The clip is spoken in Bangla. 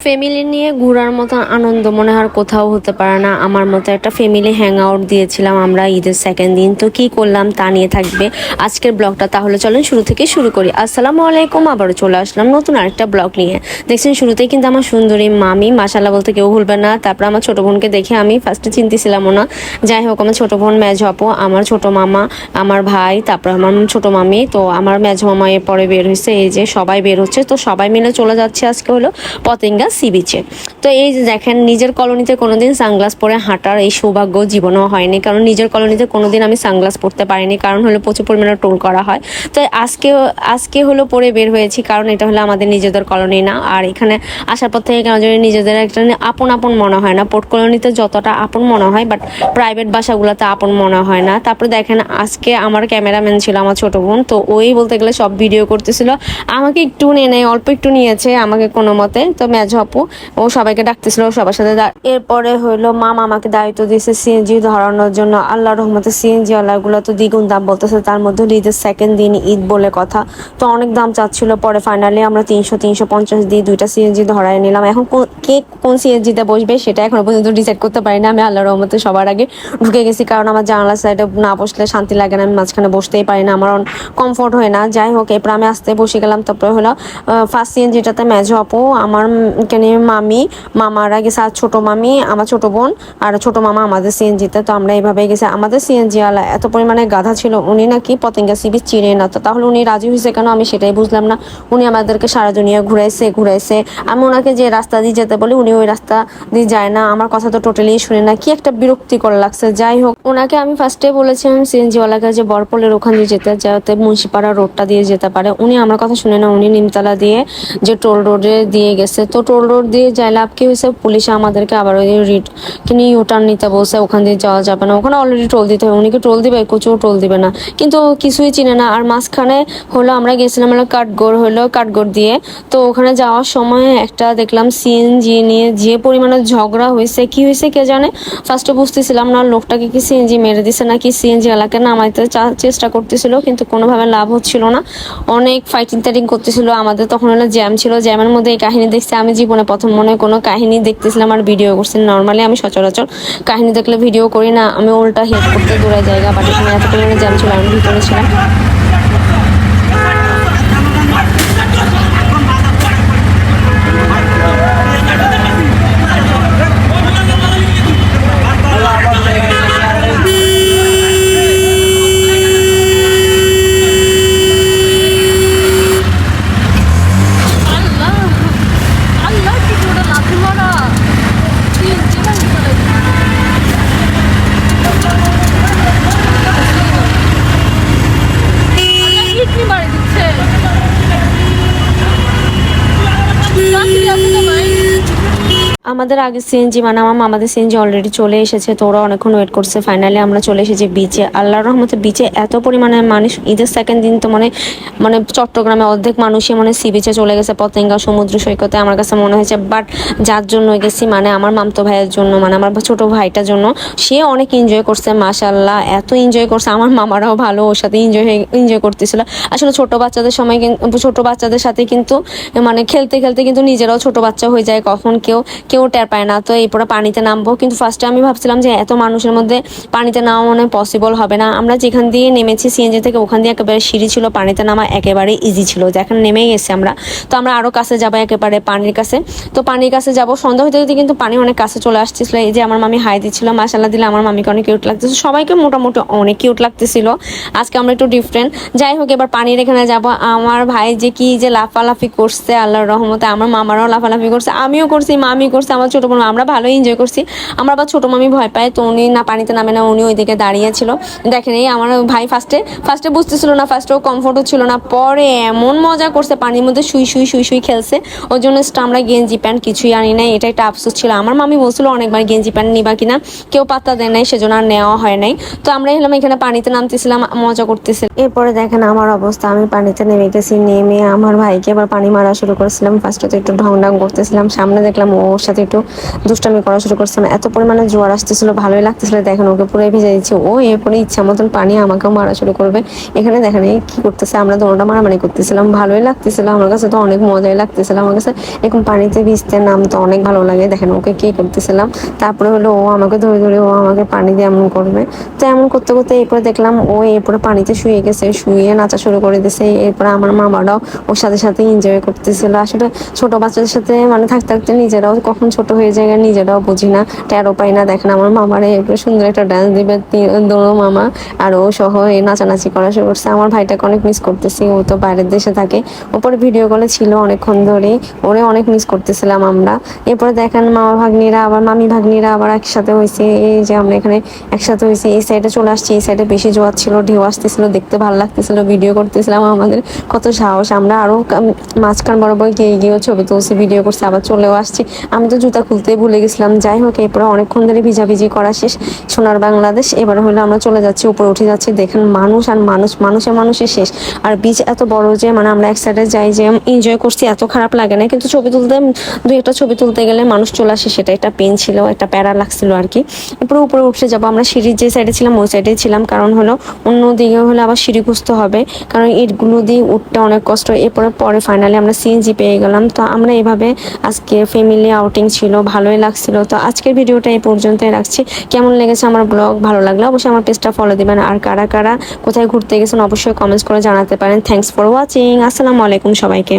ফ্যামিলি নিয়ে ঘোরার মতো আনন্দ মনে হয় আর কোথাও হতে পারে না। আমার মতো একটা ফ্যামিলি হ্যাং আউট দিয়েছিলাম আমরা ঈদের সেকেন্ড দিন। তো কি করলাম তা নিয়ে থাকবে আজকের ব্লগটা। তাহলে চলেন শুরু থেকে শুরু করি। আসসালামু আলাইকুম, আবারও চলে আসলাম নতুন আরেকটা ব্লগ নিয়ে। দেখছেন শুরুতেই কিন্তু আমার সুন্দরী মামি, মাশাআল্লাহ বলতে কেউ ভুলবে না। তারপর আমার ছোট বোনকে দেখে আমি ফার্স্টে চিনতেছিলামও না। যাই হোক, আমার ছোট বোন, মেজ আপু, আমার ছোট মামা, আমার ভাই, তারপর আমার ছোট মামি, তো আমার মেজ মামা এরপরে বের হয়েছে। এই যে সবাই বের হচ্ছে, তো সবাই মিলে চলে যাচ্ছে আজকে হলো পতেঙ্গা সি বিচে। তো এই যে দেখেন, নিজের কলোনিতে কোনোদিন সানগ্লাস পরে হাঁটার এই সৌভাগ্য জীবনেও হয়নি, কারণ নিজের কলোনিতে কোনোদিন আমি সানগ্লাস পরতে পারিনি, কারণ হলো প্রচুর পরিমাণে টোল করা হয়। তো আজকে হলো পরে বের হয়েছি, কারণ এটা হলো আমাদের নিজেদের কলোনি না। আর এখানে আসার পর থেকে কেন জানি নিজেদের একটা আপন আপন মনে হয় না। পোর্ট কলোনিতে যতটা আপন মনে হয়, বাট প্রাইভেট বাসাগুলোতে আপন মনে হয় না। তারপরে দেখেন, আজকে আমার ক্যামেরাম্যান ছিল আমার ছোট বোন, তো ওই বলতে গেলে সব ভিডিও করতেছিল। আমাকে একটু নিয়ে নেয়, অল্প একটু নিয়েছে আমাকে কোনো মতে। তো মেজ আপু ও সবাইকে ডাকতেছিল, সবার সাথে। এরপরে হইলো মামা আমাকে দায়িত্ব দিয়েছে সিএনজি ধরানোর জন্য। আল্লাহর রহমতে সিএনজি ওয়ালাগুলো তো দ্বিগুণ দাম বলতেছে, তার মধ্যে ঈদের সেকেন্ড দিন, ঈদ বলে কথা, তো অনেক দাম চাচ্ছিল। পরে ফাইনালি আমরা 300-350 দিয়ে দুইটা সিএনজি ধরাই নিলাম। এখন কে কোন সিএনজিতে বসবে সেটা এখনো পর্যন্ত ডিসাইড করতে পারি না। আমি আল্লাহর রহমতে সবার আগে ঢুকে গেছি, কারণ আমার জানালার সাইডে না বসলে শান্তি লাগে না। আমি মাঝখানে বসতেই পারি না, আমার কমফোর্ট হয় না। যাই হোক, এরপর আমি আসতে বসে গেলাম। তারপরে হলো ফার্স্ট সিএনজিটাতে মেজ আপু, আমার এখানে মামি, মামারা গেছে, আর ছোট মামি, আমার ছোট বোন আর ছোট মামা আমাদের সিএনজিতে। তো আমরা এইভাবে গেছি। আমাদের সিএনজি ওয়ালা এত পরিমাণে গাধা ছিল, উনি নাকি পতেঙ্গা সি বিচ চিনে না। তো তাহলে উনি রাজি হয়েছে কেন, আমি সেটাই বুঝলাম না। উনি আমাদেরকে সারা দুনিয়া ঘুরাইছে। আমি ওনাকে যে রাস্তা দিয়ে যেতে বলি, উনি ওই রাস্তা দিয়ে যায় না। আমার কথা তো টোটালি শুনে না, কি একটা বিরক্তিকর লাগছে। যাই হোক, ওনাকে আমি ফার্স্টে বলেছিলাম সিএনজি ওয়ালাকে যে বরপলের ওখান দিয়ে যেতে, যাতে মুন্সিপাড়া রোডটা দিয়ে যেতে পারে। উনি আমার কথা শুনে না, উনি নিমতলা দিয়ে যে টোল রোডে দিয়ে গেছে। তো টোল রোড দিয়ে যাই লাভ কি হয়েছে, পুলিশে আমাদেরকে আবার ওই কিনে ইউটার্ন নিতে বলছে, ওখান দিয়ে যাওয়া যাবে না, ওখানে অলরেডি টোল দিতে হবে। উনিকে টোল দিবে, কুচুও টোল দিবে না, কিন্তু কিছুই চিনে না। আর মাঝখানে হলো আমরা গেছিলাম হলো কাঠগড় দিয়ে। তো ওখানে যাওয়ার সময় একটা দেখলাম সিএনজি নিয়ে যে পরিমাণে ঝগড়া হয়েছে। কি হয়েছে কে জানে, ফার্স্টে বুঝতেছিলাম না লোকটাকে কি সিএনজি মেরে দিছে নাকি সিএনজি এলাকে নামাইতে চেষ্টা করতেছিল, কিন্তু কোনোভাবে লাভ হচ্ছিল না। অনেক ফাইটিং করতেছিল। আমাদের তখন হলো জ্যাম ছিল, জ্যামের মধ্যে এই কাহিনী দেখছি। আমি জীবনে প্রথম মনে কোনো কাহিনী দেখতেছিলাম আর ভিডিও করছি। নর্মালি আমি সচরাচর কাহিনী দেখলে ভিডিও করি না, আমি উল্টা হেল্প করতে দূরে জায়গা। বাট এখানে এত পরিমাণে জ্যাম ছিল, আমি ভিতরে ছিলাম। আমাদের আগে সিএনজি মানে আমার মামাদের সিএনজি অলরেডি চলে এসেছে, তো ওরা অনেকক্ষণ ওয়েট করছে। ফাইনালি আমরা চলে এসেছি বিচে। আল্লাহর রহমতে বিচে এত পরিমাণে মানুষ। ঈদের সেকেন্ড দিন তো মানে চট্টগ্রামে অর্ধেক মানুষই সি বিচে চলে গেছে, পতেঙ্গা সমুদ্র সৈকতে আমার কাছে মনে হয়েছে। বাট যার জন্য গেছি, মানে আমার মামতো ভাইয়ের জন্য, মানে আমার ছোট ভাইটার জন্য, সে অনেক এনজয় করছে মাশাআল্লাহ, এত এনজয় করছে। আমার মামারাও ভালো ওর সাথে এনজয় করতেছিল। আসলে ছোট বাচ্চাদের সাথে কিন্তু মানে খেলতে খেলতে কিন্তু নিজেরাও ছোট বাচ্চা হয়ে যায়, কখন কেউ টের পায় না। তো এরপরে পানিতে নামবো, কিন্তু ফার্স্টে আমি ভাবছিলাম যে এত মানুষের মধ্যে পানিতে নামা মনে পসিবল হবে না। আমরা যেখান দিয়ে নেমেছি সিএনজি থেকে, ওখান দিয়ে একেবারে সিঁড়ি ছিল, পানিতে নামা একেবারে ইজি ছিল। যেখানে নেমে গেছি আমরা, তো আমরা আরো কাছে যাবো, একেবারে পানির কাছে। তো পানির কাছে যাবো, সন্ধ্যা হতে হতে কিন্তু পানি অনেক কাছে চলে আসতেছিল। এই যে আমার মামি হাই দিচ্ছিল, মাশাআল্লাহ দিলে আমার মামিকে অনেক কিউট লাগতেছে, সবাইকে মোটামুটি অনেক কিউট লাগতেছিল। আজকে আমরা একটু ডিফারেন্ট। যাই হোক, এবার পানির এখানে যাব। আমার ভাই যে কি যে লাফালাফি করছে, আল্লাহর রহমতে আমার মামারাও লাফালাফি করছে, আমিও করছি, মামি করছে, আমার ছোট বোন, আমরা ভালোই এনজয় করছি। আমার আবার ছোট মামি ভয় পায়, তো উনি না পানিতে নামে না, উনি ওইদিকে দাঁড়িয়েছিল। দেখেন, এই আমার ভাই ফার্স্টে বুঝতেছিল না, ফার্স্টে ও কমফোর্ট হচ্ছিল না, পরে এমন মজা করছে, পানির মধ্যে শুই খেলছে। ওই জন্য আমরা গেঞ্জি প্যান্ট কিছুই আনি নাই, এটা একটা আফসোস ছিল। আমার মামি বলছিল অনেকবার গেঞ্জি প্যান্ট নিবা কিনা, কেউ পাত্তা দেয় নাই, সেজন্য আর নেওয়া হয় নাই। তো আমরা এলাম এখানে পানিতে নামতেছিলাম, মজা করতেছিলাম। এরপরে দেখেন আমার অবস্থা, আমি পানিতে নেমে গেছি। নেমে আমার ভাইকে এবার পানি মারা শুরু করেছিলাম। ফার্স্টে তো একটু ঢং করতেছিলাম, সামনে দেখলাম ওর সাথে সাথে একটু দুষ্টামি করা শুরু করছিলাম। এত পরিমাণে জোয়ার আসতেছিল, ভালোই লাগতেছিল। দেখেন ওকে পুরো ভিজে দিচ্ছে, ও এরপরে ইচ্ছা মতন পানি আমাকেও মারা শুরু করবে। এখানে দেখেন এই কি করতেছে, আমরা দোনোটা মারামারি করতেছিলাম, ভালোই লাগতেছিল, আমার কাছে তো অনেক মজাই লাগতেছিল। আমার কাছে এরকম পানিতে ভিজতে নামতে অনেক ভালো লাগে। দেখেন ওকে কি করতেছিলাম, তারপরে হলো ও আমাকে ধরে ধরে ও আমাকে পানি দিয়ে এমন করবে। তো এমন করতে করতে এরপরে দেখলাম ও এরপরে পানিতে শুয়ে গেছে, শুয়ে নাচা শুরু করে দিয়েছে। এরপরে আমার মামারাও ওর সাথে সাথে এনজয় করতেছিল। আসলে ছোট বাচ্চাদের সাথে মানে থাকতে থাকতে নিজেরাও কখন ছোট হয়ে যায় নিজেরাও বুঝি না, টেরও পাই না। দেখেন আমার মামারা এরপরে সুন্দর একটা ডান্স দিবে, দোনো মামা আর ও সহ এই নাচানাচি করা শুরু করছে। আমার ভাইটাকে অনেক মিস করতেছি, ও তো বাইরের দেশে থাকে। ওপরে ভিডিও কলে ছিল অনেকক্ষণ ধরে, ওরে অনেক মিস করতেছিলাম আমরা। এরপরে দেখেন মামা ভাগ্নিরা আবার মামি ভাগ্নিরা আবার একসাথে হয়েছে। এই যে আমরা এখানে একসাথে হয়েছে, এই সাইডে চলে আসছি। এই সাইডে বেশি জোয়ার ছিল, ঢেউ আসতেছিল, দেখতে ভালো লাগতেছিল, ভিডিও করতেছিলাম। আমাদের কত সাহস, আমরা আরো মাঝখান বরাবর গিয়ে গিয়েও ছবি তুলছি, ভিডিও করছি, আবার চলেও আসছি। আমি তো জুতা খুলতেই ভুলে গেছিলাম। যাই হোক এরপরে অনেকক্ষণ ধরে ভিজাভিজি করা শেষ, সোনার বাংলাদেশ। এবার হলো আমরা চলে যাচ্ছি, উপরে উঠে যাচ্ছি। দেখেন মানুষ আর মানুষ, মানুষের শেষ। আর বিচ এত বড় যে মানে আমরা এক সাইডে যাই যে এনজয় করছি, এত খারাপ লাগে না। কিন্তু ছবি তুলতে দুই একটা ছবি তুলতে গেলে মানুষ চলে আসে, সেটা একটা পেন ছিল, একটা প্যারা লাগছিল আর কি। এরপরে উপরে উঠে যাবো, আমরা সিঁড়ির যে সাইডে ছিলাম ওই সাইডে ছিলাম, কারণ হলো অন্য দিকে হলে আবার সিঁড়ি খুঁজতে হবে, কারণ ইটগুলো দিয়ে উঠতে অনেক কষ্ট। এরপরে পরে ফাইনালি আমরা সিএনজি পেয়ে গেলাম। তো আমরা এভাবে আজকে ফ্যামিলি আউটিং ছিল, ভালোই লাগছিল। তো আজকের ভিডিওটা এই পর্যন্তই রাখছি। কেমন লেগেছে আমার ব্লগ, ভালো লাগলে অবশ্যই আমার পেজটা ফলো দিবেন। আর কারা কারা কোথায় ঘুরতে গেছেন অবশ্যই কমেন্টস করে জানাতে পারেন। Thanks for watching. আসসালামু আলাইকুম সবাইকে।